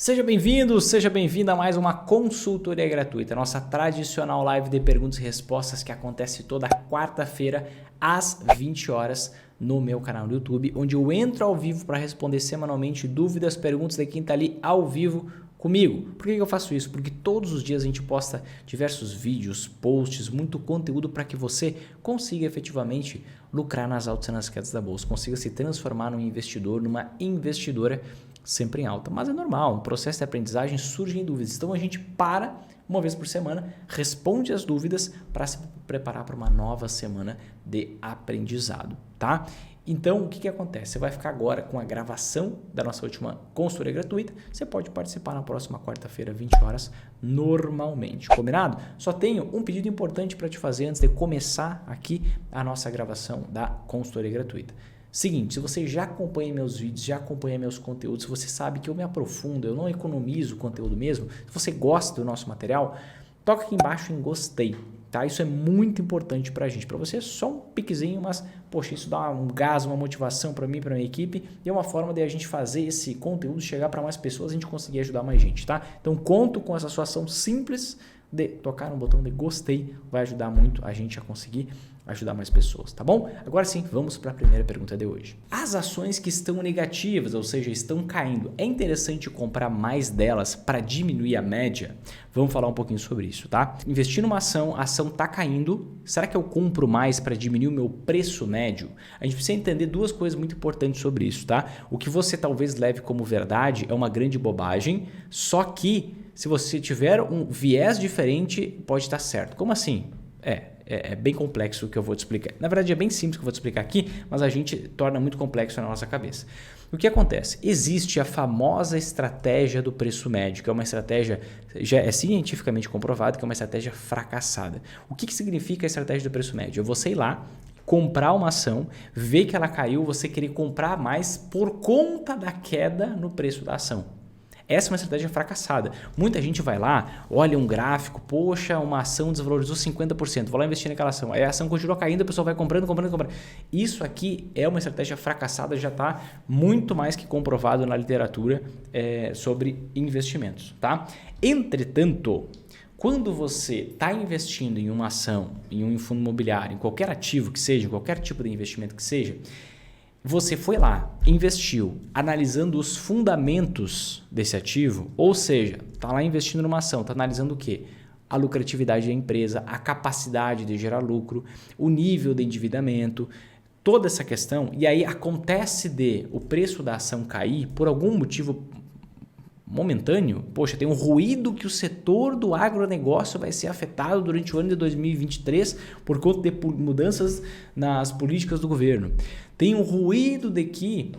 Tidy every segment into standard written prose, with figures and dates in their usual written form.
Seja bem-vindo, seja bem-vinda a mais uma consultoria gratuita, nossa tradicional live de perguntas e respostas que acontece toda quarta-feira às 20 horas no meu canal no YouTube, onde eu entro ao vivo para responder semanalmente dúvidas, perguntas de quem está ali ao vivo comigo. Por que eu faço isso? Porque todos os dias a gente posta diversos vídeos, posts, muito conteúdo para que você consiga efetivamente lucrar nas altas e nas quedas da bolsa, consiga se transformar num investidor, numa investidora sempre em alta. Mas é normal, no processo de aprendizagem surgem dúvidas. Então a gente para uma vez por semana, responde as dúvidas para se preparar para uma nova semana de aprendizado, tá? Então, o que acontece? Você vai ficar agora com a gravação da nossa última consultoria gratuita. Você pode participar na próxima quarta-feira, 20 horas, normalmente. Combinado? Só tenho um pedido importante para te fazer antes de começar aqui a nossa gravação da consultoria gratuita. Seguinte, se você já acompanha meus vídeos, já acompanha meus conteúdos, se você sabe que eu me aprofundo, eu não economizo conteúdo mesmo, se você gosta do nosso material, toca aqui embaixo em gostei, tá? Isso é muito importante pra gente. Pra você é só um piquezinho, mas, poxa, isso dá um gás, uma motivação pra mim, pra minha equipe, e é uma forma de a gente fazer esse conteúdo chegar para mais pessoas e a gente conseguir ajudar mais gente, tá? Então, conto com essa sua ação simples de tocar no botão de gostei, vai ajudar muito a gente a conseguir ajudar mais pessoas, tá bom? Agora sim, vamos para a primeira pergunta de hoje. As ações que estão negativas, ou seja, estão caindo, é interessante comprar mais delas para diminuir a média? Vamos falar um pouquinho sobre isso, tá? Investir numa ação, a ação tá caindo, será que eu compro mais para diminuir o meu preço médio? A gente precisa entender duas coisas muito importantes sobre isso, tá? O que você talvez leve como verdade é uma grande bobagem, só que se você tiver um viés diferente, pode estar certo. Como assim? É bem complexo o que eu vou te explicar. Na verdade, é bem simples o que eu vou te explicar aqui, mas a gente torna muito complexo na nossa cabeça. O que acontece? Existe a famosa estratégia do preço médio, que é uma estratégia, já é cientificamente comprovado, que é uma estratégia fracassada. O que significa a estratégia do preço médio? É você ir lá, comprar uma ação, ver que ela caiu, você querer comprar mais por conta da queda no preço da ação. Essa é uma estratégia fracassada. Muita gente vai lá, olha um gráfico, poxa, uma ação desvalorizou 50%, vou lá investir naquela ação. Aí a ação continua caindo, a pessoa vai comprando. Isso aqui é uma estratégia fracassada, já está muito mais que comprovado na literatura sobre investimentos, tá? Entretanto, quando você está investindo em uma ação, em um fundo imobiliário, em qualquer ativo que seja, em qualquer tipo de investimento que seja, você foi lá, investiu, analisando os fundamentos desse ativo, ou seja, está lá investindo numa ação, está analisando o quê? A lucratividade da empresa, a capacidade de gerar lucro, o nível de endividamento, toda essa questão, e aí acontece de o preço da ação cair por algum motivo momentâneo, poxa, tem um ruído que o setor do agronegócio vai ser afetado durante o ano de 2023 por conta de mudanças nas políticas do governo. Tem um ruído de que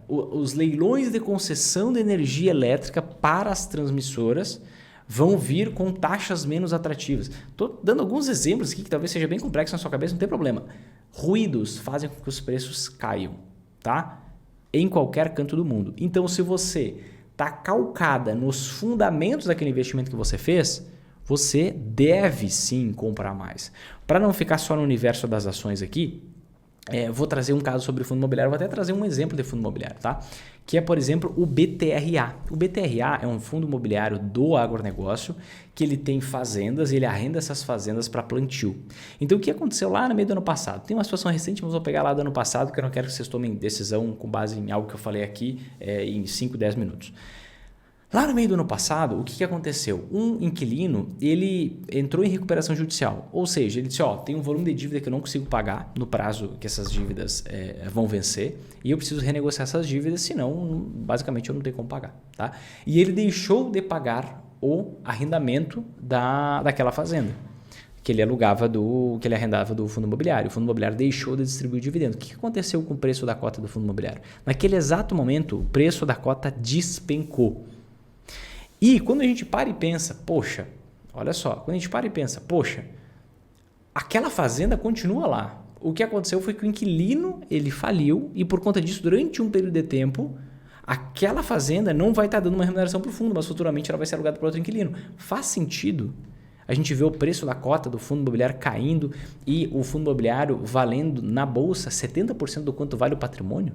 os leilões de concessão de energia elétrica para as transmissoras vão vir com taxas menos atrativas. Estou dando alguns exemplos aqui que talvez seja bem complexo na sua cabeça, não tem problema. Ruídos fazem com que os preços caiam, tá? Em qualquer canto do mundo. Então, se você está calcada nos fundamentos daquele investimento que você fez, você deve sim comprar mais. Para não ficar só no universo das ações aqui, vou trazer um caso sobre fundo imobiliário, vou até trazer um exemplo de fundo imobiliário, tá? Que é, por exemplo, o BTRA. O BTRA é um fundo imobiliário do agronegócio que ele tem fazendas e ele arrenda essas fazendas para plantio. Então, o que aconteceu lá no meio do ano passado? Tem uma situação recente, mas vou pegar lá do ano passado, que eu não quero que vocês tomem decisão com base em algo que eu falei aqui em 5, 10 minutos. Lá no meio do ano passado, o que aconteceu? Um inquilino, ele entrou em recuperação judicial, ou seja, ele disse, tem um volume de dívida que eu não consigo pagar no prazo que essas dívidas vão vencer e eu preciso renegociar essas dívidas, senão, basicamente, eu não tenho como pagar. Tá? E ele deixou de pagar o arrendamento daquela fazenda que ele arrendava do fundo imobiliário. O fundo imobiliário deixou de distribuir dividendo. O que aconteceu com o preço da cota do fundo imobiliário? Naquele exato momento, o preço da cota despencou. E quando a gente para e pensa, poxa, olha só, quando a gente para e pensa, poxa, aquela fazenda continua lá. O que aconteceu foi que o inquilino ele faliu e por conta disso, durante um período de tempo, aquela fazenda não vai estar dando uma remuneração para o fundo, mas futuramente ela vai ser alugada para outro inquilino. Faz sentido a gente vê o preço da cota do fundo imobiliário caindo e o fundo imobiliário valendo na bolsa 70% do quanto vale o patrimônio?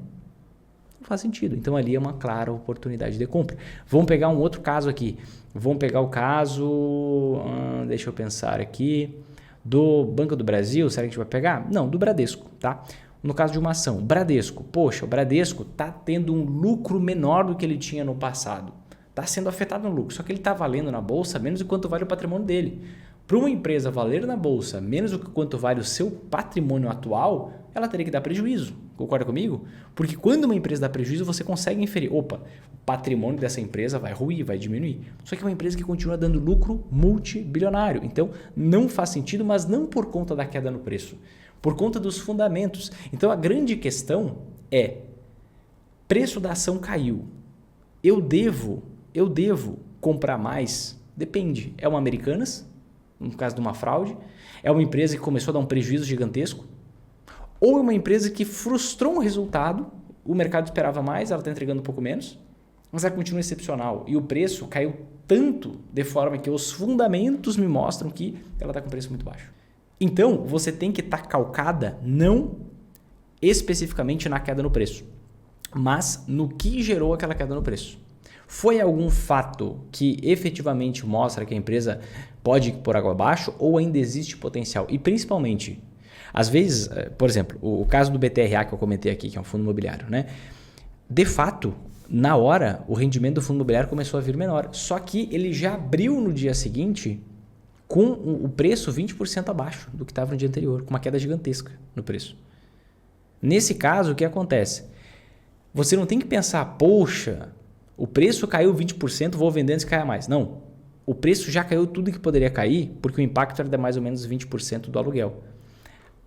Não faz sentido. Então ali é uma clara oportunidade de compra. Vamos pegar um outro caso aqui. Vamos pegar o caso, deixa eu pensar aqui, do Banco do Brasil. Será que a gente vai pegar? Não, do Bradesco, tá? No caso de uma ação, Bradesco. Poxa, o Bradesco está tendo um lucro menor do que ele tinha no passado. Está sendo afetado no lucro, só que ele está valendo na bolsa menos do quanto vale o patrimônio dele. Para uma empresa valer na bolsa menos do que quanto vale o seu patrimônio atual, ela teria que dar prejuízo. Concorda comigo? Porque quando uma empresa dá prejuízo, você consegue inferir, opa, o patrimônio dessa empresa vai ruir, vai diminuir. Só que é uma empresa que continua dando lucro multibilionário. Então, não faz sentido, mas não por conta da queda no preço, por conta dos fundamentos. Então, a grande questão é, preço da ação caiu. Eu devo comprar mais? Depende. É uma Americanas, no caso de uma fraude? É uma empresa que começou a dar um prejuízo gigantesco? Ou é uma empresa que frustrou um resultado, o mercado esperava mais, ela está entregando um pouco menos, mas ela continua excepcional e o preço caiu tanto de forma que os fundamentos me mostram que ela está com preço muito baixo. Então, você tem que estar calcada não especificamente na queda no preço, mas no que gerou aquela queda no preço. Foi algum fato que efetivamente mostra que a empresa pode ir por água abaixo ou ainda existe potencial? E principalmente, às vezes, por exemplo, o caso do BTRA que eu comentei aqui, que é um fundo imobiliário, né? De fato, na hora, o rendimento do fundo imobiliário começou a vir menor. Só que ele já abriu no dia seguinte com o preço 20% abaixo do que estava no dia anterior, com uma queda gigantesca no preço. Nesse caso, o que acontece? Você não tem que pensar, poxa, o preço caiu 20%, vou vender antes que caia mais. Não, o preço já caiu tudo que poderia cair, porque o impacto era de mais ou menos 20% do aluguel.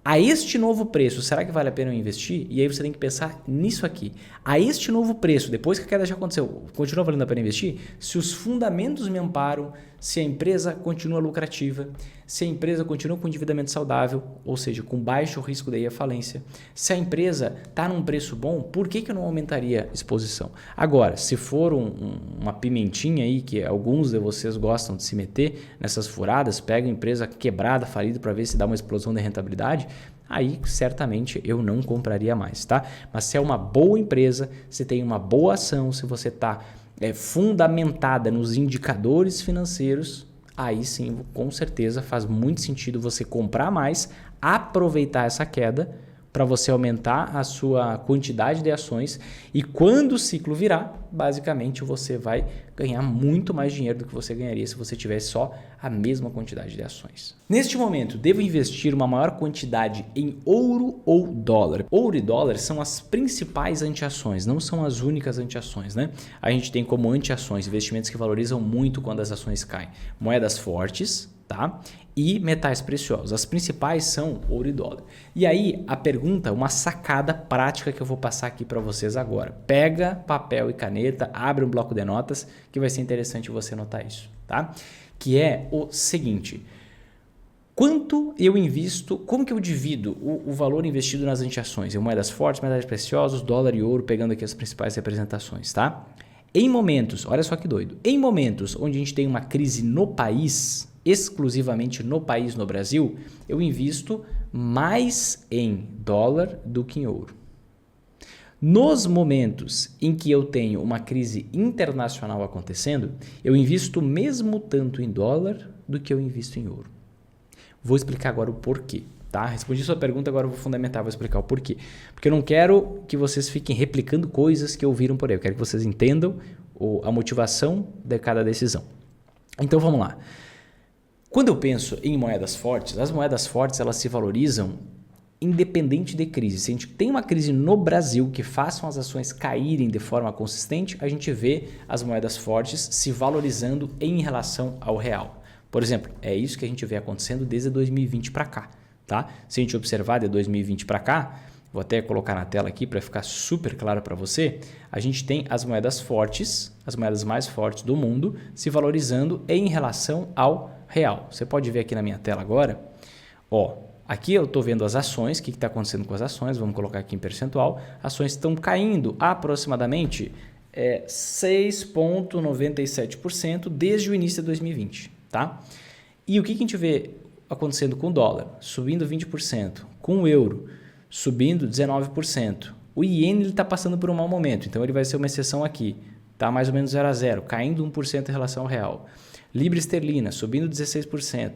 A este novo preço, será que vale a pena eu investir? E aí você tem que pensar nisso aqui. A este novo preço, depois que a queda já aconteceu, continua valendo a pena investir? Se os fundamentos me amparam, se a empresa continua lucrativa, se a empresa continua com endividamento saudável, ou seja, com baixo risco de ir à falência, se a empresa está num preço bom, por que eu não aumentaria a exposição? Agora, se for uma pimentinha aí, que alguns de vocês gostam de se meter nessas furadas, pega a empresa quebrada, falida para ver se dá uma explosão de rentabilidade, aí certamente eu não compraria mais, tá? Mas se é uma boa empresa, se tem uma boa ação, se você está fundamentada nos indicadores financeiros, aí sim, com certeza faz muito sentido você comprar mais, aproveitar essa queda para você aumentar a sua quantidade de ações e quando o ciclo virar, basicamente você vai ganhar muito mais dinheiro do que você ganharia se você tivesse só a mesma quantidade de ações. Neste momento, devo investir uma maior quantidade em ouro ou dólar? Ouro e dólar são as principais antiações, não são as únicas antiações, né? A gente tem como antiações investimentos que valorizam muito quando as ações caem. Moedas fortes, tá? E metais preciosos. As principais são ouro e dólar. E aí a pergunta, uma sacada prática que eu vou passar aqui para vocês agora. Pega papel e caneta, abre um bloco de notas que vai ser interessante você notar isso, tá? Que é o seguinte: quanto eu invisto, como que eu divido o valor investido nas antiações? Em moedas fortes, metais preciosos, dólar e ouro, pegando aqui as principais representações, tá? Em momentos, olha só que doido, em momentos onde a gente tem uma crise no país, exclusivamente no país, no Brasil, eu invisto mais em dólar do que em ouro. Nos momentos em que eu tenho uma crise internacional acontecendo, eu invisto mesmo tanto em dólar do que eu invisto em ouro. Vou explicar agora o porquê, tá? Respondi sua pergunta, agora eu vou fundamentar, vou explicar o porquê. Porque eu não quero que vocês fiquem replicando coisas que ouviram por aí, eu quero que vocês entendam a motivação de cada decisão. Então vamos lá. Quando eu penso em moedas fortes, as moedas fortes elas se valorizam independente de crise. Se a gente tem uma crise no Brasil que façam as ações caírem de forma consistente, a gente vê as moedas fortes se valorizando em relação ao real. Por exemplo, é isso que a gente vê acontecendo desde 2020 para cá, tá? Se a gente observar de 2020 para cá, vou até colocar na tela aqui para ficar super claro para você, a gente tem as moedas fortes, as moedas mais fortes do mundo, se valorizando em relação ao real. Você pode ver aqui na minha tela agora, ó, aqui eu estou vendo as ações, o que está acontecendo com as ações, vamos colocar aqui em percentual, ações estão caindo aproximadamente 6,97% desde o início de 2020, tá? E o que a gente vê acontecendo com o dólar? Subindo 20%, com o euro subindo 19%, O iene está passando por um mau momento, então ele vai ser uma exceção aqui. Está mais ou menos 0 a 0, caindo 1% em relação ao real. Libra esterlina subindo 16%.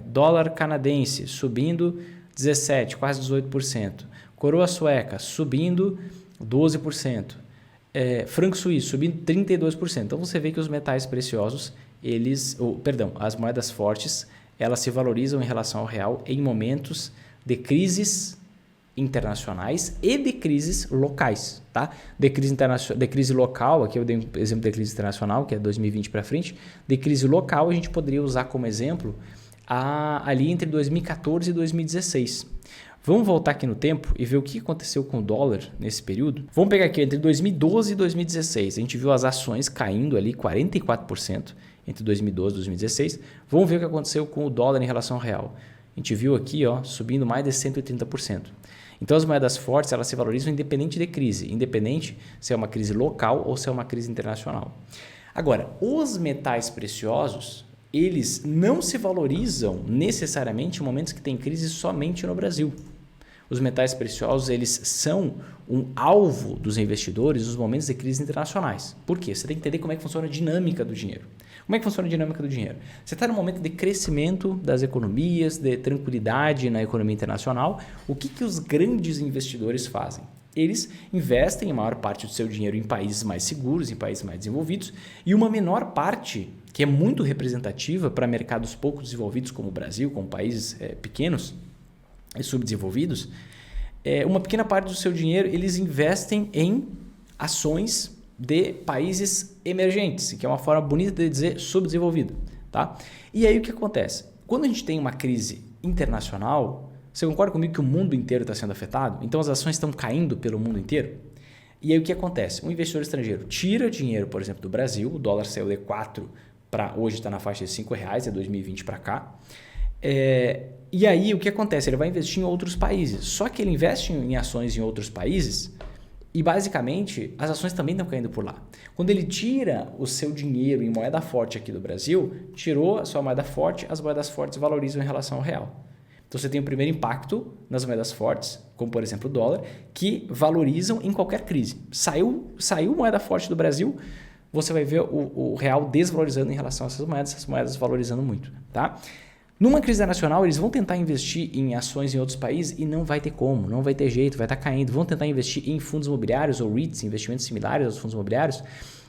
Dólar canadense subindo 17%, quase 18%. Coroa sueca subindo 12%. Franco suíço subindo 32%. Então você vê que os metais preciosos, as moedas fortes, elas se valorizam em relação ao real em momentos de crises internacionais e de crises locais, tá? De crise local, aqui eu dei um exemplo de crise internacional, que é 2020 para frente. De crise local, a gente poderia usar como exemplo ali entre 2014 e 2016. Vamos voltar aqui no tempo e ver o que aconteceu com o dólar nesse período. Vamos pegar aqui entre 2012 e 2016. A gente viu as ações caindo ali 44% entre 2012 e 2016. Vamos ver o que aconteceu com o dólar em relação ao real. A gente viu aqui, subindo mais de 130%. Então as moedas fortes, elas se valorizam independente de crise, independente se é uma crise local ou se é uma crise internacional. Agora, os metais preciosos, eles não se valorizam necessariamente em momentos que tem crise somente no Brasil. Os metais preciosos, eles são um alvo dos investidores nos momentos de crises internacionais. Por quê? Você tem que entender como é que funciona a dinâmica do dinheiro. Como é que funciona a dinâmica do dinheiro? Você está num momento de crescimento das economias, de tranquilidade na economia internacional. O que os grandes investidores fazem? Eles investem a maior parte do seu dinheiro em países mais seguros, em países mais desenvolvidos, e uma menor parte, que é muito representativa para mercados pouco desenvolvidos como o Brasil, como países pequenos e subdesenvolvidos, uma pequena parte do seu dinheiro eles investem em ações de países emergentes, que é uma forma bonita de dizer subdesenvolvido. Tá? E aí o que acontece? Quando a gente tem uma crise internacional, você concorda comigo que o mundo inteiro está sendo afetado? Então as ações estão caindo pelo mundo inteiro? E aí o que acontece? Um investidor estrangeiro tira dinheiro, por exemplo, do Brasil, o dólar saiu de 4 para hoje está na faixa de R$5, 2020 para cá. E aí o que acontece? Ele vai investir em outros países, só que ele investe em ações em outros países e basicamente as ações também estão caindo por lá. Quando ele tira o seu dinheiro em moeda forte aqui do Brasil, tirou a sua moeda forte, as moedas fortes valorizam em relação ao real. Então você tem o primeiro impacto nas moedas fortes, como por exemplo o dólar, que valorizam em qualquer crise. Saiu moeda forte do Brasil, você vai ver o real desvalorizando em relação a essas moedas valorizando muito. Tá? Numa crise nacional, eles vão tentar investir em ações em outros países e não vai ter como, não vai ter jeito, vai estar caindo. Vão tentar investir em fundos imobiliários ou REITs, investimentos similares aos fundos imobiliários,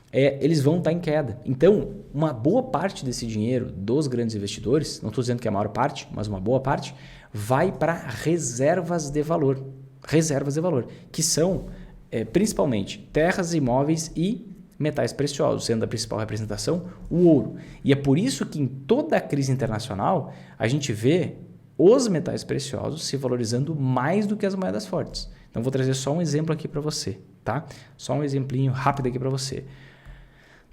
eles vão estar em queda. Então, uma boa parte desse dinheiro dos grandes investidores, não estou dizendo que é a maior parte, mas uma boa parte, vai para reservas de valor. Reservas de valor, que são principalmente terras, imóveis e metais preciosos, sendo a principal representação o ouro. E é por isso que em toda a crise internacional a gente vê os metais preciosos se valorizando mais do que as moedas fortes. Então vou trazer só um exemplo aqui para você, tá? Só um exemplinho rápido aqui para você.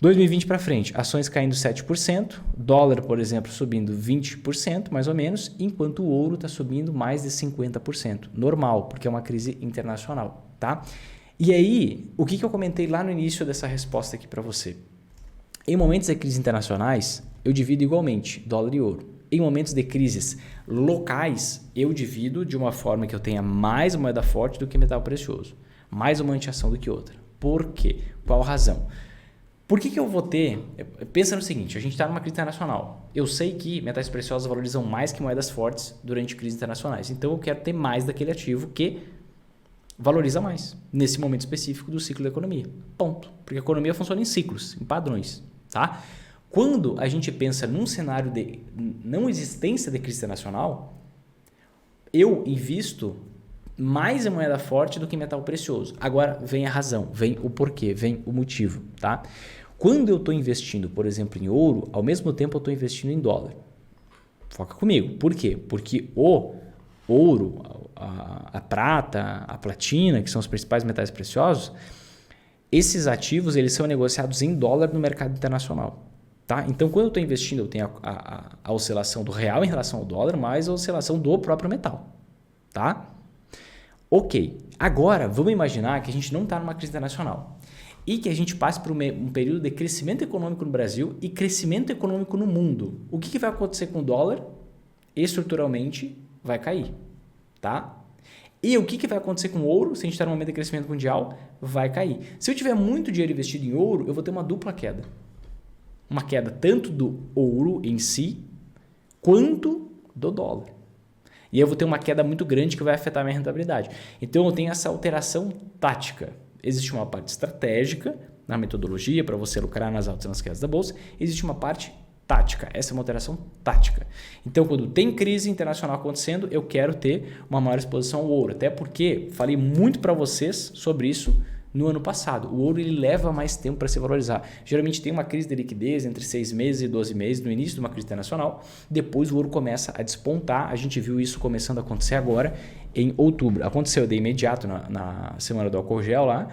2020 para frente, ações caindo 7%, dólar, por exemplo, subindo 20%, mais ou menos, enquanto o ouro está subindo mais de 50%. Normal, porque é uma crise internacional, tá? E aí, o que eu comentei lá no início dessa resposta aqui para você? Em momentos de crises internacionais, eu divido igualmente dólar e ouro. Em momentos de crises locais, eu divido de uma forma que eu tenha mais moeda forte do que metal precioso. Mais uma antiação do que outra. Por quê? Qual a razão? Por que eu vou ter... Pensa no seguinte, a gente está numa crise internacional. Eu sei que metais preciosos valorizam mais que moedas fortes durante crises internacionais. Então, eu quero ter mais daquele ativo que valoriza mais nesse momento específico do ciclo da economia. Ponto. Porque a economia funciona em ciclos, em padrões. Tá? Quando a gente pensa num cenário de não existência de crise internacional, eu invisto mais em moeda forte do que em metal precioso. Agora vem a razão, vem o porquê, vem o motivo. Tá? Quando eu estou investindo, por exemplo, em ouro, ao mesmo tempo eu estou investindo em dólar. Foca comigo. Por quê? Porque o ouro, a prata, a platina, que são os principais metais preciosos, esses ativos eles são negociados em dólar no mercado internacional. Tá? Então, quando eu estou investindo, eu tenho a oscilação do real em relação ao dólar, mais a oscilação do próprio metal. Tá? Ok, agora vamos imaginar que a gente não está numa crise internacional e que a gente passe por um período de crescimento econômico no Brasil e crescimento econômico no mundo. O que vai acontecer com o dólar? Estruturalmente vai cair. Tá? E o que vai acontecer com o ouro? Se a gente está no momento de crescimento mundial, vai cair. Se eu tiver muito dinheiro investido em ouro, eu vou ter uma dupla queda. Uma queda tanto do ouro em si, quanto do dólar. E eu vou ter uma queda muito grande que vai afetar a minha rentabilidade. Então eu tenho essa alteração tática. Existe uma parte estratégica na metodologia para você lucrar nas altas e nas quedas da bolsa. Existe uma parte tática. Essa é uma alteração tática. Então, quando tem crise internacional acontecendo, eu quero ter uma maior exposição ao ouro. Até porque falei muito para vocês sobre isso no ano passado. O ouro ele leva mais tempo para se valorizar. Geralmente tem uma crise de liquidez entre 6 meses e 12 meses no início de uma crise internacional. Depois o ouro começa a despontar. A gente viu isso começando a acontecer agora em outubro. Aconteceu de imediato na semana do álcool gel lá.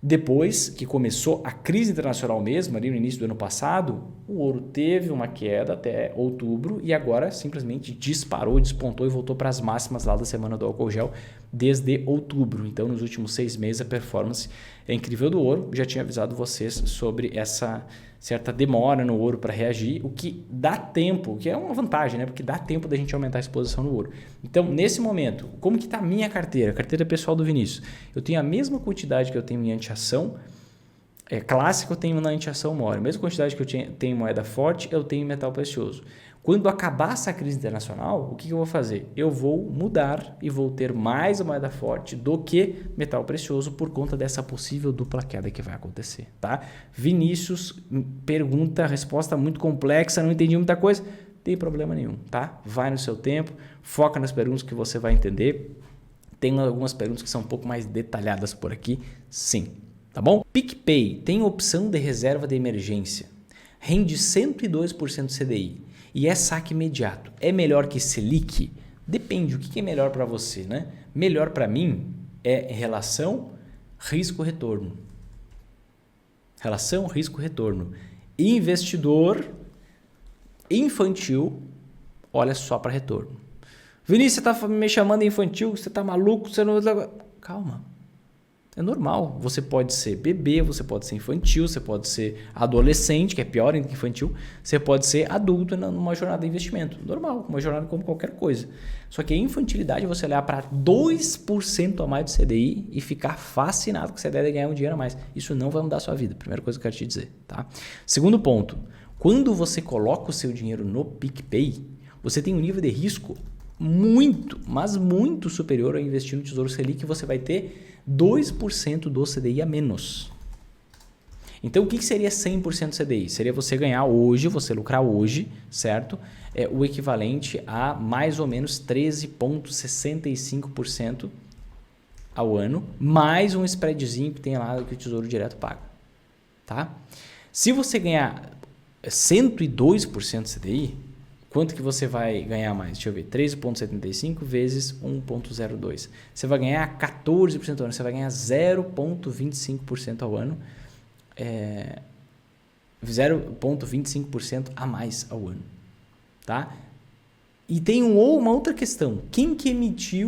Depois que começou a crise internacional mesmo, ali no início do ano passado, o ouro teve uma queda até outubro e agora simplesmente disparou, despontou e voltou para as máximas lá da semana do álcool gel desde outubro. Então, nos últimos 6 meses, a performance é incrível do ouro. Já tinha avisado vocês sobre essa certa demora no ouro para reagir, o que dá tempo, que é uma vantagem, né? Porque dá tempo da gente aumentar a exposição no ouro. Então, nesse momento, como que está a minha carteira? A carteira pessoal do Vinícius. Eu tenho a mesma quantidade que eu tenho em antiação clássica, eu tenho na antiação mora. A mesma quantidade que eu tenho em moeda forte, eu tenho em metal precioso. Quando acabar essa crise internacional, o que eu vou fazer? Eu vou mudar e vou ter mais moeda forte do que metal precioso por conta dessa possível dupla queda que vai acontecer, tá? Vinícius, pergunta, resposta muito complexa, não entendi muita coisa, não tem problema nenhum, tá? Vai no seu tempo, foca nas perguntas que você vai entender. Tem algumas perguntas que são um pouco mais detalhadas por aqui, sim, tá bom? PicPay tem opção de reserva de emergência, rende 102% CDI. E é saque imediato. É melhor que Selic? Depende, o que é melhor para você, né? Melhor para mim é relação risco-retorno. Relação risco-retorno. Investidor infantil olha só para retorno. Vinícius, você está me chamando de infantil? Você está maluco? Você não... Calma. É normal. Você pode ser bebê, você pode ser infantil, você pode ser adolescente, que é pior ainda que infantil. Você pode ser adulto numa jornada de investimento. Normal, uma jornada como qualquer coisa. Só que a infantilidade é você olhar para 2% a mais do CDI e ficar fascinado com essa ideia de ganhar um dinheiro a mais. Isso não vai mudar a sua vida. Primeira coisa que eu quero te dizer. Tá? Segundo ponto. Quando você coloca o seu dinheiro no PicPay, você tem um nível de risco muito, mas muito superior ao investir no Tesouro Selic, que você vai ter 2% do CDI a menos. Então, o que seria 100% CDI? Seria você ganhar hoje, você lucrar hoje, certo? É o equivalente a mais ou menos 13,65% ao ano, mais um spreadzinho que tem lá que o Tesouro Direto paga. Tá? Se você ganhar 102% CDI, quanto que você vai ganhar mais? Deixa eu ver. 13,75 vezes 1,02. Você vai ganhar 14% ao ano. Você vai ganhar 0,25% ao ano. 0,25% a mais ao ano. Tá? E tem uma outra questão. Quem que emite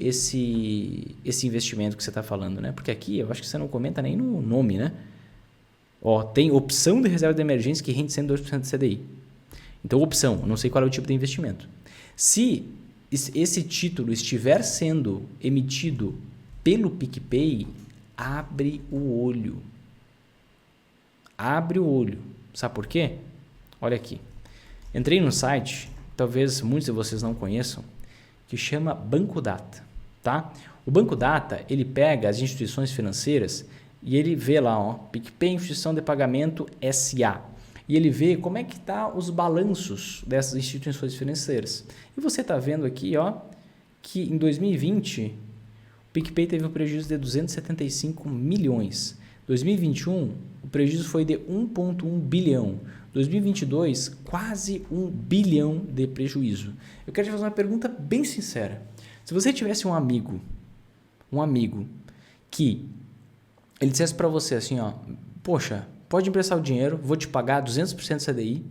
esse investimento que você está falando, né? Porque aqui eu acho que você não comenta nem no nome, né? Ó, tem opção de reserva de emergência que rende 102% de CDI. Então, opção, eu não sei qual é o tipo de investimento. Se esse título estiver sendo emitido pelo PicPay, abre o olho. Abre o olho. Sabe por quê? Olha aqui. Entrei no site, talvez muitos de vocês não conheçam, que chama Banco Data. Tá? O Banco Data, ele pega as instituições financeiras e ele vê lá, ó, PicPay Instituição de Pagamento SA. E ele vê como é que tá os balanços dessas instituições financeiras. E você está vendo aqui, ó, que em 2020 o PicPay teve um prejuízo de 275 milhões. 2021 o prejuízo foi de 1,1 bilhão. 2022 quase 1 bilhão de prejuízo. Eu quero te fazer uma pergunta bem sincera. Se você tivesse um amigo que ele dissesse para você assim, ó, poxa, pode emprestar o dinheiro, vou te pagar 200% CDI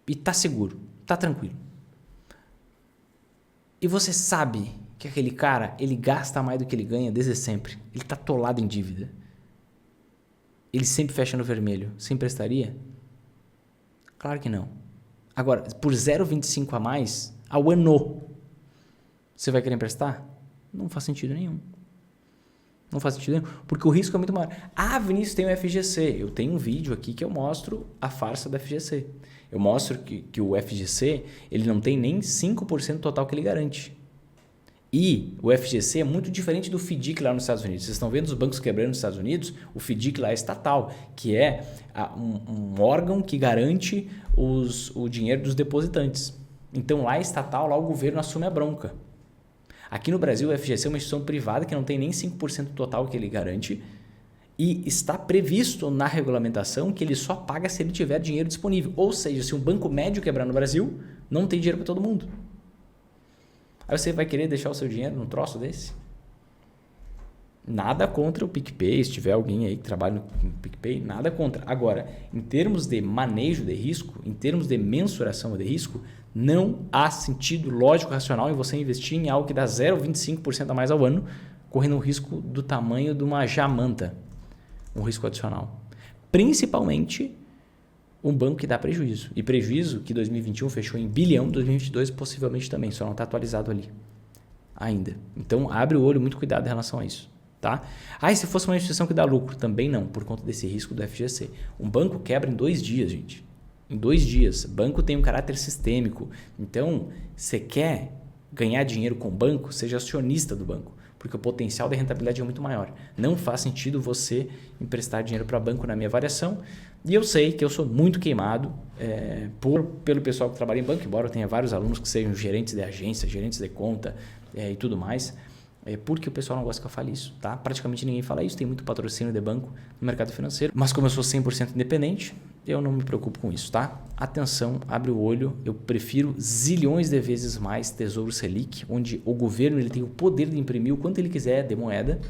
e tá seguro, tá tranquilo. E você sabe que aquele cara, ele gasta mais do que ele ganha desde sempre. Ele tá atolado em dívida. Ele sempre fecha no vermelho. Você emprestaria? Claro que não. Agora, por 0,25 a mais, ao ano. Você vai querer emprestar? Não faz sentido nenhum. Não faz sentido nenhum, porque o risco é muito maior. Ah, Vinícius, tem o FGC. Eu tenho um vídeo aqui que eu mostro a farsa do FGC. Eu mostro que o FGC ele não tem nem 5% total que ele garante. E o FGC é muito diferente do FDIC lá nos Estados Unidos. Vocês estão vendo os bancos quebrando nos Estados Unidos? O FDIC lá é estatal, que é um órgão que garante o dinheiro dos depositantes. Então lá é estatal, lá o governo assume a bronca. Aqui no Brasil o FGC é uma instituição privada que não tem nem 5% total que ele garante e está previsto na regulamentação que ele só paga se ele tiver dinheiro disponível. Ou seja, se um banco médio quebrar no Brasil, não tem dinheiro para todo mundo. Aí você vai querer deixar o seu dinheiro num troço desse? Nada contra o PicPay, se tiver alguém aí que trabalha no PicPay, nada contra. Agora, em termos de manejo de risco, em termos de mensuração de risco, não há sentido lógico racional em você investir em algo que dá 0,25% a mais ao ano, correndo um risco do tamanho de uma jamanta, um risco adicional. Principalmente um banco que dá prejuízo. E prejuízo que 2021 fechou em bilhão, 2022 possivelmente também, só não está atualizado ali ainda. Então, abre o olho, muito cuidado em relação a isso. Tá? Ah, e se fosse uma instituição que dá lucro? Também não, por conta desse risco do FGC. Um banco quebra em 2 dias, gente. Em 2 dias. Banco tem um caráter sistêmico. Então, você quer ganhar dinheiro com o banco, seja acionista do banco, porque o potencial de rentabilidade é muito maior. Não faz sentido você emprestar dinheiro para banco na minha variação. E eu sei que eu sou muito queimado pelo pessoal que trabalha em banco, embora eu tenha vários alunos que sejam gerentes de agência, gerentes de conta e tudo mais. Porque o pessoal não gosta que eu fale isso, tá? Praticamente ninguém fala isso, tem muito patrocínio de banco no mercado financeiro, mas como eu sou 100% independente, eu não me preocupo com isso, tá? Atenção, abre o olho, eu prefiro zilhões de vezes mais Tesouro Selic, onde o governo ele tem o poder de imprimir o quanto ele quiser de moeda,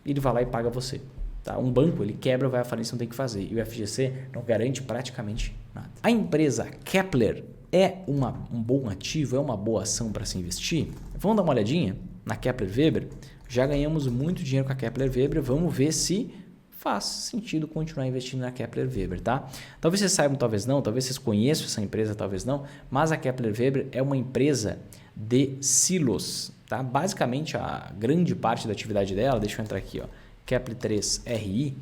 e ele vai lá e paga você, tá? Um banco, ele quebra, vai à falência, não tem o que fazer, e o FGC não garante praticamente nada. A empresa Kepler é um bom ativo, é uma boa ação para se investir? Vamos dar uma olhadinha na Kepler Weber. Já ganhamos muito dinheiro com a Kepler Weber, vamos ver se faz sentido continuar investindo na Kepler Weber, tá? Talvez vocês saibam, talvez não, talvez vocês conheçam essa empresa, talvez não, mas a Kepler Weber é uma empresa de silos, tá? Basicamente, a grande parte da atividade dela, deixa eu entrar aqui, ó, Kepler 3 RI,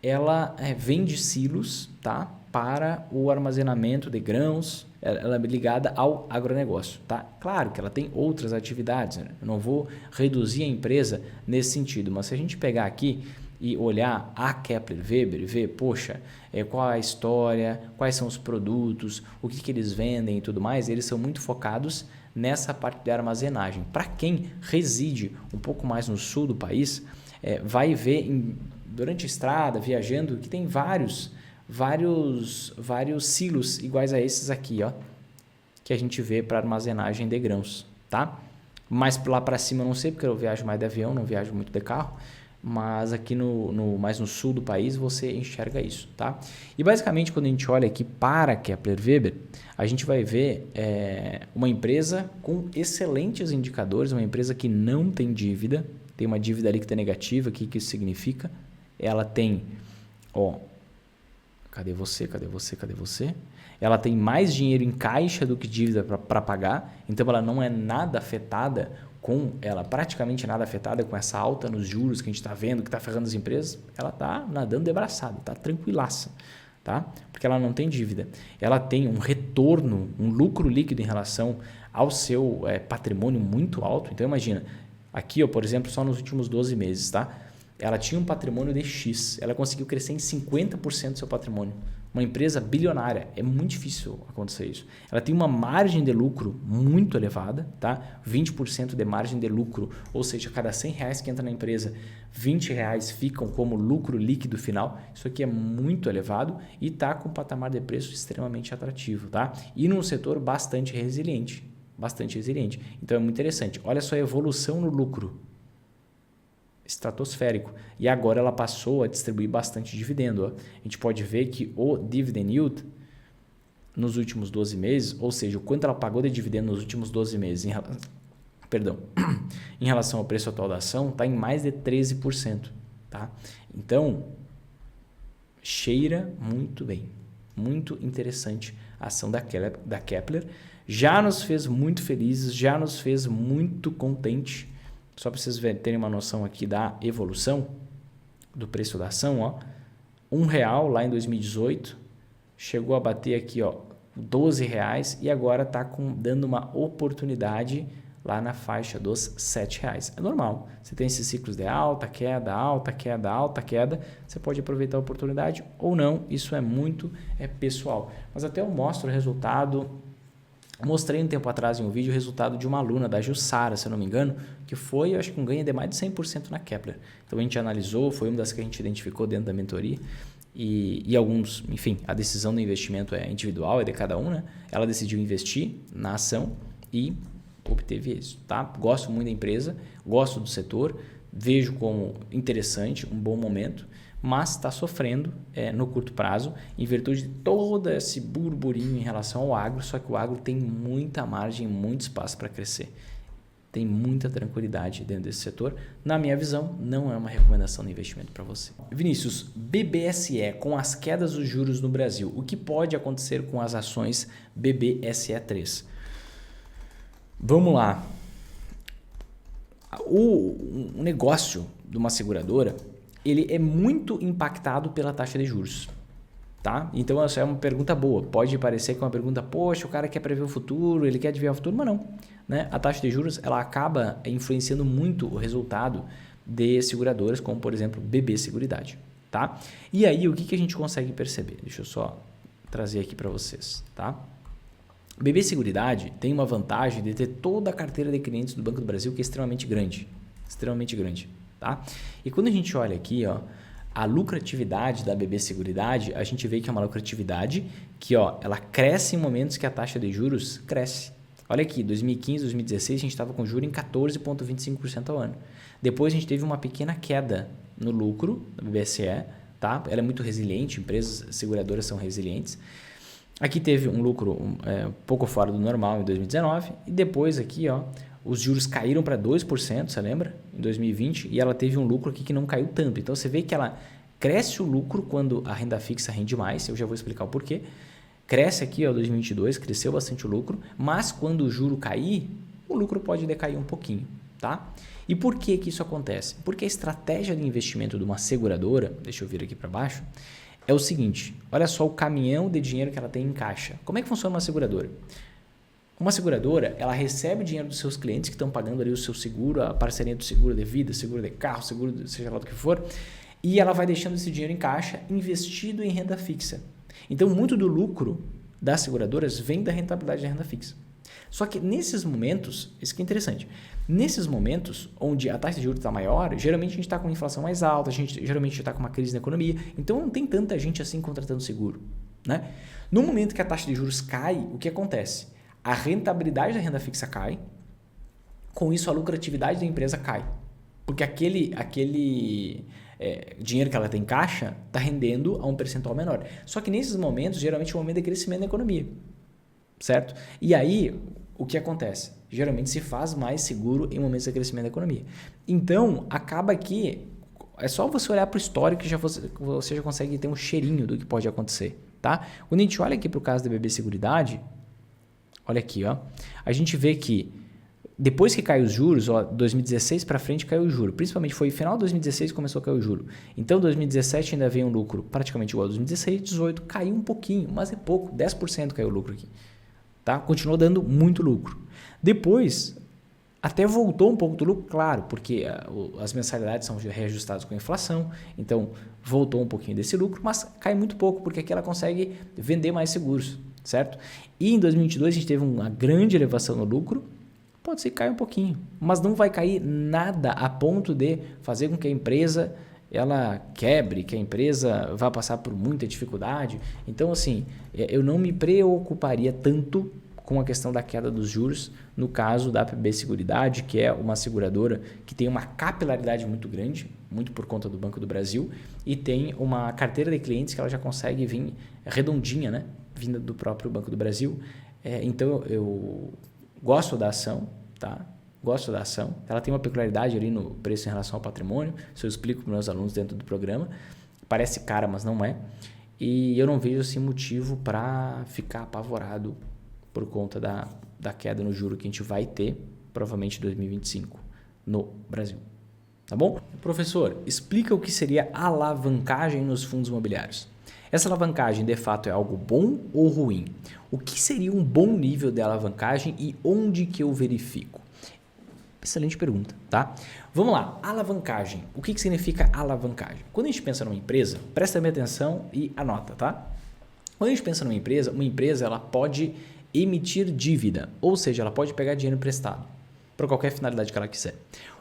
ela vende silos, tá? Para o armazenamento de grãos, ela é ligada ao agronegócio, tá? Claro que ela tem outras atividades, né? Eu não vou reduzir a empresa nesse sentido, mas se a gente pegar aqui e olhar a Kepler Weber e ver, poxa, qual a história, quais são os produtos, o que eles vendem e tudo mais, eles são muito focados nessa parte de armazenagem. Para quem reside um pouco mais no sul do país, vai ver durante a estrada, viajando, que tem vários silos iguais a esses aqui, ó, que a gente vê para armazenagem de grãos, tá? Mas lá para cima eu não sei, porque eu viajo mais de avião, não viajo muito de carro, mas aqui mais no sul do país você enxerga isso, tá? E basicamente quando a gente olha aqui para a Kepler Weber, a gente vai ver uma empresa com excelentes indicadores, uma empresa que não tem dívida, tem uma dívida líquida negativa, o que isso significa? Ela tem, ó, cadê você? Ela tem mais dinheiro em caixa do que dívida para pagar, então ela não é nada afetada praticamente nada afetada com essa alta nos juros que a gente está vendo, que está ferrando as empresas. Ela está nadando de braçada, está tranquilaça, tá? Porque ela não tem dívida. Ela tem um retorno, um lucro líquido em relação ao seu patrimônio muito alto. Então imagina, aqui, ó, por exemplo, só nos últimos 12 meses, tá? Ela tinha um patrimônio de X, ela conseguiu crescer em 50% do seu patrimônio. Uma empresa bilionária, é muito difícil acontecer isso. Ela tem uma margem de lucro muito elevada, tá? 20% de margem de lucro, ou seja, a cada R$100 que entra na empresa, R$20 ficam como lucro líquido final. Isso aqui é muito elevado e está com um patamar de preço extremamente atrativo, tá? E num setor bastante resiliente. Então é muito interessante. Olha só a evolução no lucro. Estratosférico. E agora ela passou a distribuir bastante dividendo. Ó. A gente pode ver que o dividend yield nos últimos 12 meses, ou seja, o quanto ela pagou de dividendo nos últimos 12 meses em relação ao preço atual da ação, está em mais de 13%. Tá? Então, cheira muito bem. Muito interessante a ação da Kepler. já nos fez muito felizes, já nos fez muito contente. Só para vocês terem uma noção aqui da evolução do preço da ação, ó, R$1 lá em 2018, chegou a bater aqui, ó, R$12 e agora está dando uma oportunidade lá na faixa dos R$7. É normal, você tem esses ciclos de alta, queda, alta, queda, alta, queda, você pode aproveitar a oportunidade ou não, isso é muito pessoal. Mas até eu mostro o resultado. Mostrei um tempo atrás em um vídeo o resultado de uma aluna da Jussara, se eu não me engano, que foi, eu acho que um ganho de mais de 100% na Kepler. Então a gente analisou, foi uma das que a gente identificou dentro da mentoria e alguns, enfim, a decisão do investimento é individual, é de cada um, né? Ela decidiu investir na ação e obteve isso, tá? Gosto muito da empresa, gosto do setor, vejo como interessante, um bom momento, mas está sofrendo no curto prazo em virtude de todo esse burburinho em relação ao agro, só que o agro tem muita margem, muito espaço para crescer. Tem muita tranquilidade dentro desse setor. Na minha visão, não é uma recomendação de investimento para você. Vinícius, BBSE com as quedas dos juros no Brasil, o que pode acontecer com as ações BBSE3? Vamos lá. O negócio de uma seguradora, ele é muito impactado pela taxa de juros, tá? Então essa é uma pergunta boa. Pode parecer que é uma pergunta, poxa, o cara quer prever o futuro, ele quer adivinhar o futuro, mas não, né? A taxa de juros, ela acaba influenciando muito o resultado de seguradoras, como por exemplo BB Seguridade, tá? E aí o que a gente consegue perceber? Deixa eu só trazer aqui para vocês, tá? BB Seguridade tem uma vantagem de ter toda a carteira de clientes do Banco do Brasil, que é extremamente grande, tá? E quando a gente olha aqui, ó, a lucratividade da BB Seguridade, a gente vê que é uma lucratividade que, ó, ela cresce em momentos que a taxa de juros cresce. Olha aqui, 2015, 2016, a gente estava com juros em 14,25% ao ano. Depois a gente teve uma pequena queda no lucro da BBSE, tá? Ela é muito resiliente, empresas seguradoras são resilientes. Aqui teve um lucro um pouco fora do normal em 2019 e depois aqui, ó, os juros caíram para 2%, você lembra? Em 2020 e ela teve um lucro aqui que não caiu tanto. Então você vê que ela cresce o lucro quando a renda fixa rende mais, eu já vou explicar o porquê. Cresce aqui, ó, 2022, cresceu bastante o lucro, mas quando o juro cair, o lucro pode decair um pouquinho, tá? E por que isso acontece? Porque a estratégia de investimento de uma seguradora, deixa eu vir aqui para baixo, é o seguinte, olha só o caminhão de dinheiro que ela tem em caixa. Como é que funciona uma seguradora? Uma seguradora, ela recebe dinheiro dos seus clientes que estão pagando ali o seu seguro, a parceria do seguro de vida, seguro de carro, seguro seja lá do que for, e ela vai deixando esse dinheiro em caixa investido em renda fixa. Então, muito do lucro das seguradoras vem da rentabilidade da renda fixa. Só que nesses momentos, isso que é interessante, nesses momentos onde a taxa de juros está maior, geralmente a gente está com inflação mais alta, a gente geralmente está com uma crise na economia, então não tem tanta gente assim contratando seguro, né? No momento que a taxa de juros cai, o que acontece? A rentabilidade da renda fixa cai, com isso a lucratividade da empresa cai, porque aquele dinheiro que ela tem em caixa está rendendo a um percentual menor. Só que nesses momentos, geralmente é um momento de crescimento da economia, certo? E aí, o que acontece? Geralmente se faz mais seguro em momentos de crescimento da economia. Então, acaba que é só você olhar para o histórico que você já consegue ter um cheirinho do que pode acontecer, tá? Quando a gente olha aqui para o caso da BB Seguridade, olha aqui, ó, a gente vê que depois que caiu os juros, ó, 2016 para frente caiu o juro. Principalmente foi final de 2016 que começou a cair o juro. Então, 2017 ainda veio um lucro praticamente igual a 2016, 2018 caiu um pouquinho, mas é pouco, 10% caiu o lucro aqui. Tá? Continuou dando muito lucro. Depois, até voltou um pouco do lucro, claro, porque as mensalidades são reajustadas com a inflação, então voltou um pouquinho desse lucro, mas cai muito pouco, porque aqui ela consegue vender mais seguros, certo? E em 2022 a gente teve uma grande elevação no lucro, pode ser que caia um pouquinho, mas não vai cair nada a ponto de fazer com que a empresa ela quebre, que a empresa vá passar por muita dificuldade. Então, assim, eu não me preocuparia tanto com a questão da queda dos juros no caso da BB Seguridade, que é uma seguradora que tem uma capilaridade muito grande, muito por conta do Banco do Brasil, e tem uma carteira de clientes que ela já consegue vir redondinha, né? Vinda do próprio Banco do Brasil. Então, eu gosto da ação, tá? Gosto da ação. Ela tem uma peculiaridade ali no preço em relação ao patrimônio. Isso eu explico para os meus alunos dentro do programa. Parece cara, mas não é. E eu não vejo assim motivo para ficar apavorado por conta da queda no juro que a gente vai ter, provavelmente em 2025, no Brasil. Tá bom? Professor, explica o que seria alavancagem nos fundos imobiliários. Essa alavancagem, de fato, é algo bom ou ruim? O que seria um bom nível de alavancagem e onde que eu verifico? Excelente pergunta, tá? Vamos lá, alavancagem. O que significa alavancagem? Quando a gente pensa numa empresa, presta bem atenção e anota, tá? Quando a gente pensa numa empresa ela pode emitir dívida, ou seja, ela pode pegar dinheiro emprestado para qualquer finalidade que ela quiser.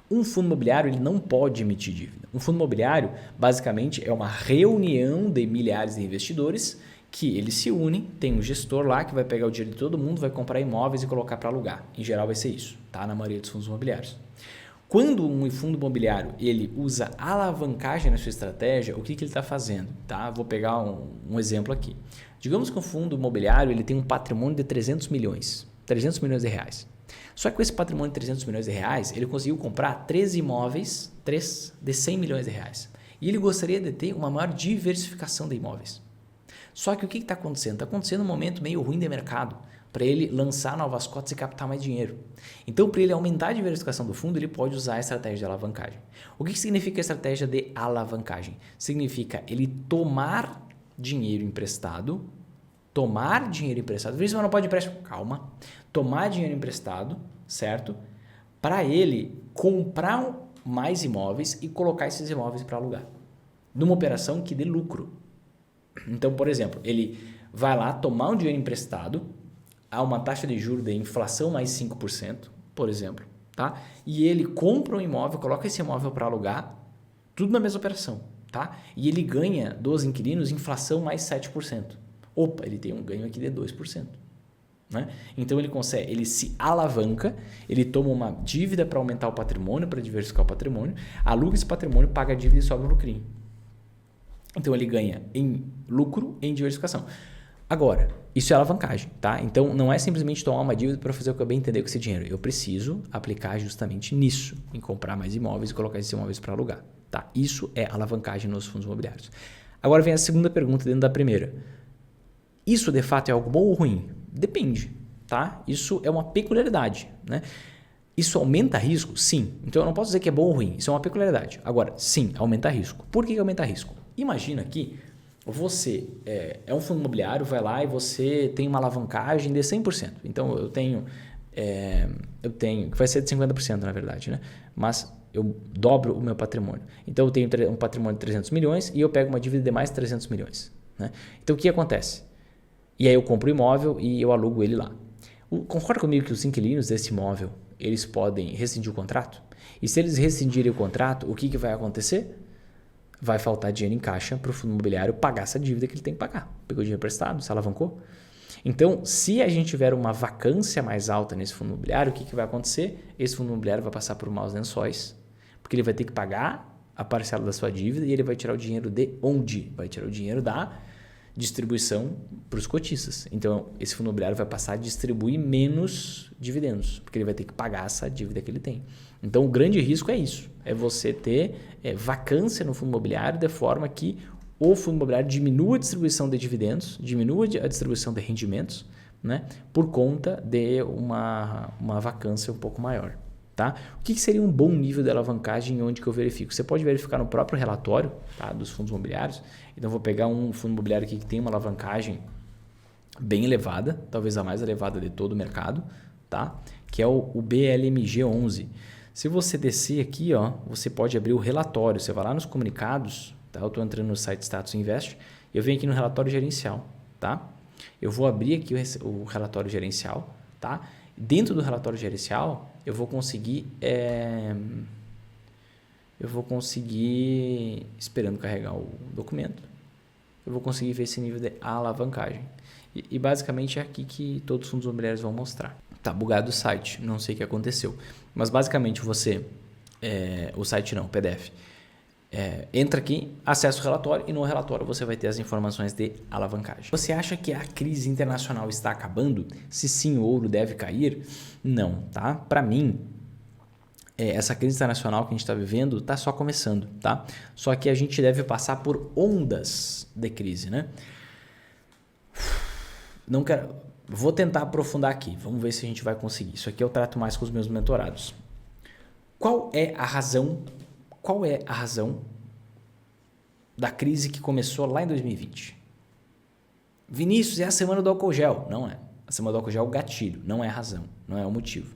Um fundo imobiliário ele não pode emitir dívida. Um fundo imobiliário, basicamente, é uma reunião de milhares de investidores que eles se unem, tem um gestor lá que vai pegar o dinheiro de todo mundo, vai comprar imóveis e colocar para alugar. Em geral vai ser isso, tá? Na maioria dos fundos imobiliários. Quando um fundo imobiliário ele usa alavancagem na sua estratégia, o que ele está fazendo? Tá? Vou pegar um exemplo aqui. Digamos que um fundo imobiliário ele tem um patrimônio de 300 milhões de reais. Só que com esse patrimônio de 300 milhões de reais, ele conseguiu comprar 3 imóveis, 3 de 100 milhões de reais. E ele gostaria de ter uma maior diversificação de imóveis. Só que o que está acontecendo? Está acontecendo um momento meio ruim de mercado para ele lançar novas cotas e captar mais dinheiro. Então, para ele aumentar a diversificação do fundo, ele pode usar a estratégia de alavancagem. O que significa a estratégia de alavancagem? Significa ele tomar dinheiro emprestado, Vinícius, mas não pode empréstimo. Calma. Tomar dinheiro emprestado, certo? Para ele comprar mais imóveis e colocar esses imóveis para alugar. Numa operação que dê lucro. Então, por exemplo, ele vai lá tomar um dinheiro emprestado a uma taxa de juros de inflação mais 5%, por exemplo, tá? E ele compra um imóvel, coloca esse imóvel para alugar, tudo na mesma operação, tá? E ele ganha dos inquilinos inflação mais 7%. Opa, ele tem um ganho aqui de 2%. Né? Então ele se alavanca, ele toma uma dívida para aumentar o patrimônio, para diversificar o patrimônio, aluga esse patrimônio, paga a dívida e sobe o lucrinho. Então ele ganha em lucro em diversificação. Agora, isso é alavancagem, tá? Então não é simplesmente tomar uma dívida para fazer o que eu bem entender com esse dinheiro. Eu preciso aplicar justamente nisso, em comprar mais imóveis e colocar esses imóveis para alugar, tá? Isso é alavancagem nos fundos imobiliários. Agora vem a segunda pergunta dentro da primeira. Isso de fato é algo bom ou ruim? Depende, tá? Isso é uma peculiaridade, né? Isso aumenta risco? Sim. Então eu não posso dizer que é bom ou ruim. Isso é uma peculiaridade. Agora, sim, aumenta risco. Por que aumenta risco? Imagina que você é um fundo imobiliário, vai lá e você tem uma alavancagem de 100%. Então eu tenho que vai ser de 50% na verdade, né? Mas eu dobro o meu patrimônio. Então eu tenho um patrimônio de 300 milhões e eu pego uma dívida de mais 300 milhões. Né? Então o que acontece? E aí eu compro o imóvel e eu alugo ele lá. Concorda comigo que os inquilinos desse imóvel, eles podem rescindir o contrato? E se eles rescindirem o contrato, o que vai acontecer? Vai faltar dinheiro em caixa para o fundo imobiliário pagar essa dívida que ele tem que pagar. Pegou dinheiro emprestado, se alavancou. Então, se a gente tiver uma vacância mais alta nesse fundo imobiliário, o que vai acontecer? Esse fundo imobiliário vai passar por maus lençóis, porque ele vai ter que pagar a parcela da sua dívida e ele vai tirar o dinheiro de onde? Vai tirar o dinheiro da distribuição para os cotistas. Então, esse fundo imobiliário vai passar a distribuir menos dividendos, porque ele vai ter que pagar essa dívida que ele tem. Então, o grande risco é isso, é você ter vacância no fundo imobiliário de forma que o fundo imobiliário diminua a distribuição de dividendos, diminua a distribuição de rendimentos, né, por conta de uma vacância um pouco maior. Tá? O que seria um bom nível de alavancagem e onde que eu verifico? Você pode verificar no próprio relatório, tá, dos fundos imobiliários. Então, vou pegar um fundo imobiliário aqui que tem uma alavancagem bem elevada, talvez a mais elevada de todo o mercado, tá? Que é o BLMG 11. Se você descer aqui, ó, você pode abrir o relatório. Você vai lá nos comunicados, tá? Eu estou entrando no site Status Invest, eu venho aqui no relatório gerencial. Tá? Eu vou abrir aqui o relatório gerencial. Tá? Dentro do relatório gerencial, eu vou conseguir, esperando carregar o documento, eu vou conseguir ver esse nível de alavancagem. E basicamente é aqui que todos os fundos imobiliários vão mostrar. Tá bugado o site, não sei o que aconteceu. Mas basicamente você, o site não, o PDF, entra aqui, acessa o relatório e no relatório você vai ter as informações de alavancagem. Você acha que a crise internacional está acabando? Se sim, o ouro deve cair? Não, tá? Para mim, essa crise internacional que a gente está vivendo está só começando, tá? Só que a gente deve passar por ondas de crise, né? Não quero... Vou tentar aprofundar aqui, vamos ver se a gente vai conseguir. Isso aqui eu trato mais com os meus mentorados. Qual é a razão da crise que começou lá em 2020? Vinícius, é a semana do álcool gel. Não é. A semana do álcool gel é o gatilho, não é a razão, não é o motivo.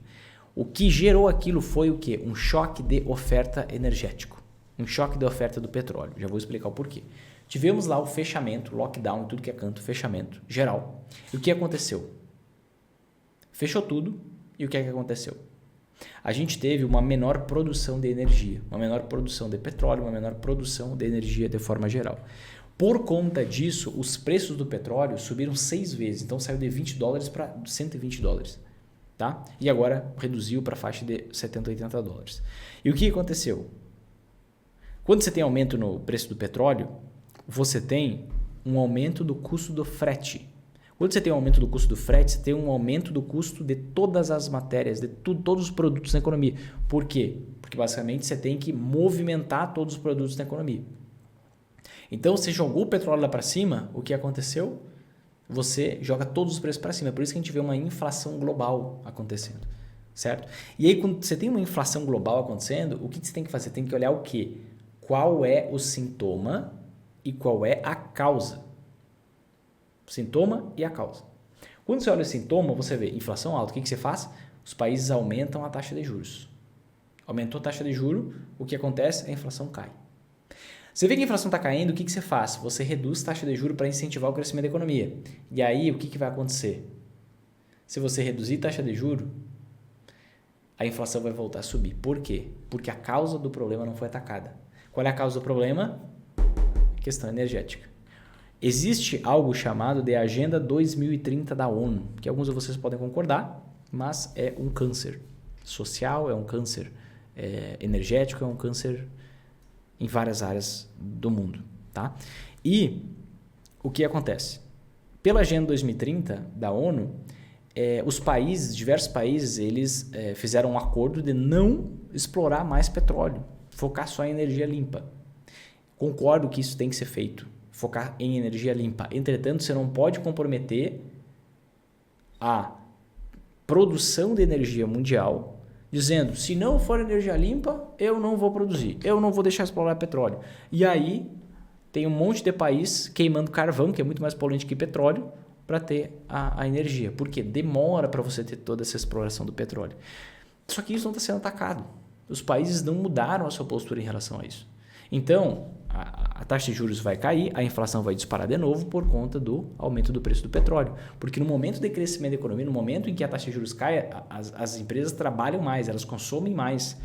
O que gerou aquilo foi o quê? Um choque de oferta energético. Um choque de oferta do petróleo. Já vou explicar o porquê. Tivemos lá o fechamento, lockdown, tudo que é canto, fechamento geral. E o que aconteceu? Fechou tudo e o que é que aconteceu? A gente teve uma menor produção de energia, uma menor produção de petróleo, uma menor produção de energia de forma geral. Por conta disso, os preços do petróleo subiram 6 vezes, então saiu de $20 para $120, tá? E agora reduziu para a faixa de 70, 80 dólares. E o que aconteceu? Quando você tem aumento no preço do petróleo, você tem um aumento do custo do frete. Quando você tem um aumento do custo do frete, você tem um aumento do custo de todas as matérias, de todos os produtos na economia. Por quê? Porque basicamente você tem que movimentar todos os produtos na economia. Então você jogou o petróleo lá para cima, o que aconteceu? Você joga todos os preços para cima. É por isso que a gente vê uma inflação global acontecendo, certo? E aí quando você tem uma inflação global acontecendo, o que você tem que fazer? Tem que olhar o quê? Qual é o sintoma e qual é a causa. O sintoma e a causa. Quando você olha o sintoma, você vê inflação alta. O que você faz? Os países aumentam a taxa de juros. Aumentou a taxa de juros, o que acontece? A inflação cai. Você vê que a inflação está caindo, o que você faz? Você reduz a taxa de juros para incentivar o crescimento da economia. E aí, o que vai acontecer? Se você reduzir a taxa de juros, a inflação vai voltar a subir. Por quê? Porque a causa do problema não foi atacada. Qual é a causa do problema? Questão energética. Existe algo chamado de Agenda 2030 da ONU, que alguns de vocês podem concordar, mas é um câncer social, é um câncer energético, é um câncer em várias áreas do mundo. Tá? E o que acontece? Pela Agenda 2030 da ONU, os países, diversos países, eles fizeram um acordo de não explorar mais petróleo, focar só em energia limpa. Concordo que isso tem que ser feito, focar em energia limpa. Entretanto, você não pode comprometer a produção de energia mundial, dizendo, se não for energia limpa, eu não vou produzir, eu não vou deixar explorar petróleo. E aí, tem um monte de país queimando carvão, que é muito mais poluente que petróleo, para ter a energia. Porque demora para você ter toda essa exploração do petróleo. Só que isso não está sendo atacado. Os países não mudaram a sua postura em relação a isso. Então, a taxa de juros vai cair, a inflação vai disparar de novo por conta do aumento do preço do petróleo. Porque no momento de crescimento da economia, no momento em que a taxa de juros cai, as empresas trabalham mais, elas consomem mais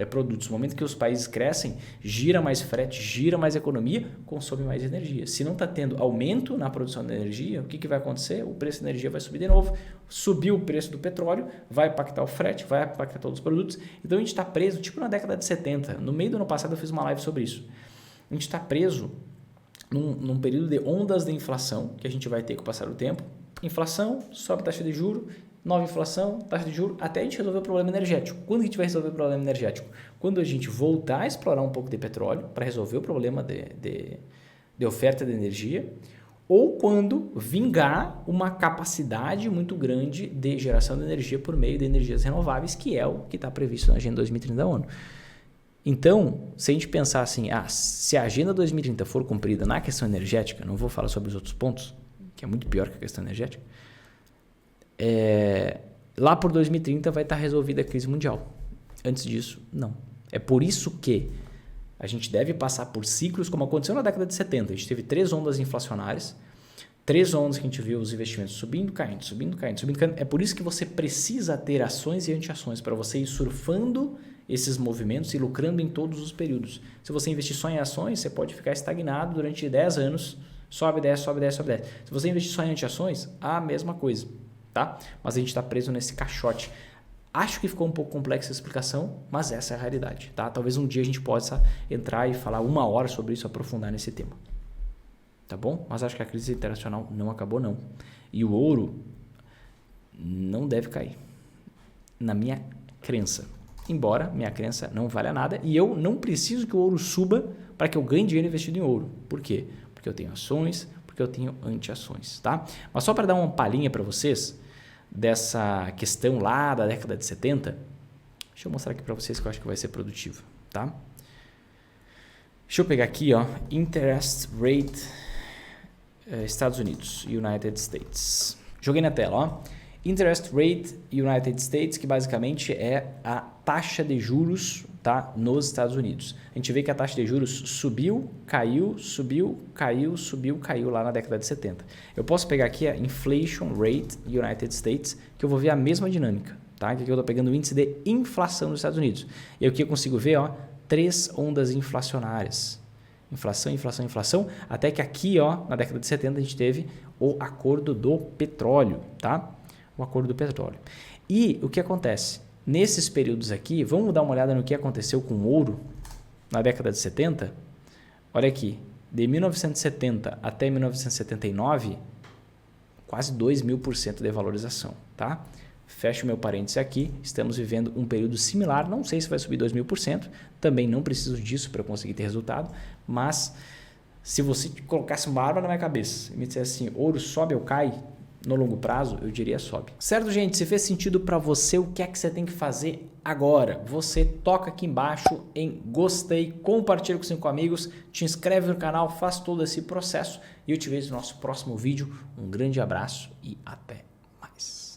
produtos. No momento que os países crescem, gira mais frete, gira mais economia, consome mais energia. Se não está tendo aumento na produção de energia, o que vai acontecer? O preço da energia vai subir de novo. Subiu o preço do petróleo, vai impactar o frete, vai impactar todos os produtos. Então a gente está preso, tipo na década de 70. No meio do ano passado eu fiz uma live sobre isso. A gente está preso num período de ondas de inflação que a gente vai ter com o passar do tempo. Inflação, sobe taxa de juros, nova inflação, taxa de juros, até a gente resolver o problema energético. Quando a gente vai resolver o problema energético? Quando a gente voltar a explorar um pouco de petróleo para resolver o problema de oferta de energia, ou quando vingar uma capacidade muito grande de geração de energia por meio de energias renováveis, que é o que está previsto na Agenda 2030 da ONU. Então, se a gente pensar assim, se a Agenda 2030 for cumprida na questão energética, não vou falar sobre os outros pontos, que é muito pior que a questão energética, lá por 2030 vai estar resolvida a crise mundial. Antes disso, não. É por isso que a gente deve passar por ciclos, como aconteceu na década de 70. A gente teve 3 ondas inflacionárias, 3 ondas que a gente viu os investimentos subindo, caindo, subindo, caindo, subindo, caindo. É por isso que você precisa ter ações e anti-ações, para você ir surfando esses movimentos e lucrando em todos os períodos. Se você investir só em ações, você pode ficar estagnado durante 10 anos, sobe 10, sobe 10, sobe 10. Se você investir só em anti-ações, a mesma coisa. Tá? Mas a gente está preso nesse caixote. Acho que ficou um pouco complexa a explicação, mas essa é a realidade. Tá? Talvez um dia a gente possa entrar e falar 1 hora sobre isso, aprofundar nesse tema. Tá bom? Mas acho que a crise internacional não acabou, não. E o ouro não deve cair. Na minha crença. Embora minha crença não valha nada e eu não preciso que o ouro suba para que eu ganhe dinheiro investido em ouro. Por quê? Porque eu tenho ações, porque eu tenho anti-ações, tá? Mas só para dar uma palhinha para vocês dessa questão lá da década de 70, deixa eu mostrar aqui para vocês que eu acho que vai ser produtivo, tá? Deixa eu pegar aqui, ó, interest rate Estados Unidos, United States. Joguei na tela, ó. Interest rate United States, que basicamente é a taxa de juros, tá, nos Estados Unidos. A gente vê que a taxa de juros subiu, caiu, subiu, caiu, subiu, caiu lá na década de 70. Eu posso pegar aqui a Inflation Rate United States, que eu vou ver a mesma dinâmica, tá? Aqui eu estou pegando o índice de inflação dos Estados Unidos. E aqui eu consigo ver, ó, 3 ondas inflacionárias. Inflação, inflação, inflação, até que aqui, ó, na década de 70 a gente teve o acordo do petróleo, tá? O acordo do petróleo. E o que acontece? Nesses períodos aqui, vamos dar uma olhada no que aconteceu com o ouro na década de 70? Olha aqui, de 1970 até 1979, quase 2.000% de valorização, tá? Fecho meu parêntese aqui, estamos vivendo um período similar, não sei se vai subir 2.000%, também não preciso disso para conseguir ter resultado, mas se você colocasse uma arma na minha cabeça e me dissesse assim, ouro sobe ou cai, no longo prazo, eu diria sobe. Certo, gente? Se fez sentido para você, o que é que você tem que fazer agora? Você toca aqui embaixo em gostei, compartilha com 5 amigos, te inscreve no canal, faz todo esse processo e eu te vejo no nosso próximo vídeo. Um grande abraço e até mais.